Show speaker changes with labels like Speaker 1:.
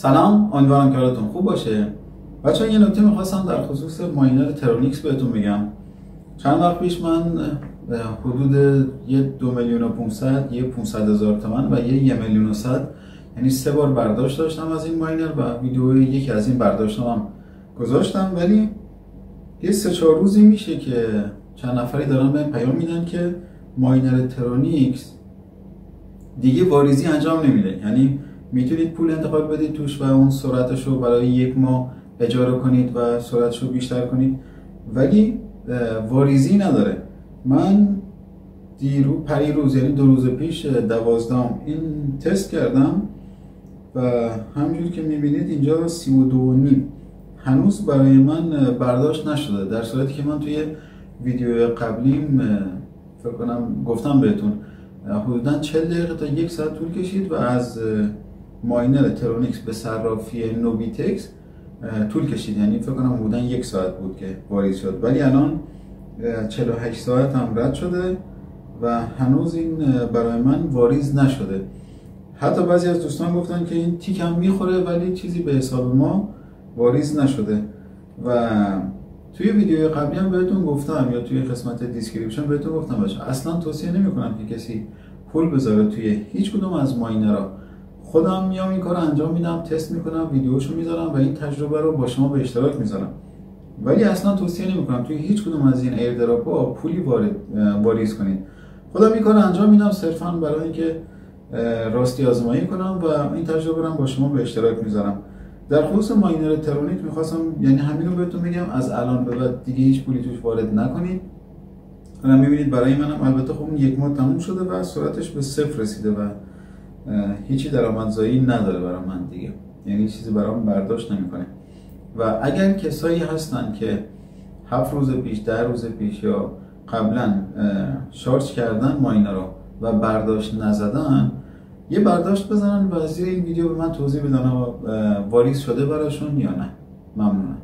Speaker 1: سلام، امیدوارم که حالتون خوب باشه. بچه‌ها یه نکته می‌خواستم در خصوص ماینر ترونیکس بهتون بگم. چند وقت پیش من حدود 2,500,000 یه 500,000 تومان و یه 1,100,000 یعنی 3 بار برداشت داشتم از این ماینر و ویدیو یکی از این برداشتام هم گذاشتم، ولی یه 3-4 روزی میشه که چند نفری دارن بهم پیام میدن که ماینر ترونیکس دیگه واریزی انجام نمیده. یعنی میتونید پول انتقال بدید توش و اون سرعتش رو برای 1 ماه اجاره کنید و سرعتش رو بیشتر کنید، ولی واریزی نداره. من پریروز یعنی 2 روز پیش 12 این تست کردم و همونجور که میبینید اینجا 32.5 هنوز برای من برداشت نشده، در صورتی که من توی ویدیو قبلیم فکر کنم گفتم بهتون حدوداً 40 دقیقه تا 1 ساعت طول کشید و از ماینر ترونیکس به صرافی نوبیتکس طول کشید، یعنی فکر کنم حدوداً 1 ساعت بود که واریز شد، ولی الان 48 ساعت هم رد شده و هنوز این برای من واریز نشده. حتی بعضی از دوستان گفتن که این تیک هم میخوره ولی چیزی به حساب ما واریز نشده. و توی ویدیو قبلی هم بهتون گفتم یا توی قسمت دیسکریپشن بهتون گفتم باشه اصلا توصیه نمی‌کنم که کسی پول بذاره توی هیچ کدوم از ماینرها. خودم میام این کارو انجام میدم، تست میکنم، ویدیوشو میذارم و این تجربه رو با شما به اشتراک میذارم، ولی اصلا توصیه نمی‌کنم توی هیچ کدوم از این ایردراپ‌ها پولی واریز کنید. خودم این کارو انجام میدم صرفا برای اینکه راستی آزمایی کنم و این تجربه رو با شما به اشتراک میذارم. در خصوص ماینر ترونیک میخواستم یعنی همین رو بهتون بگم، از الان به بعد دیگه هیچ پولی توش وارد نکنید. الان میبینید برای منم البته خب 1 ماه تموم شده و سرعتش به 0 رسیده و هیچی درآمدزایی نداره برای من دیگه، یعنی چیزی برام برداشت نمیکنه. و اگر کسایی هستن که 7 روز پیش 10 روز پیش یا قبلا شارژ کردن ماینر رو و برداشت نزدن، یه برداشت بزنن و زیر این ویدیو به من توضیح بدن واریز شده براشون یا نه. ممنونم.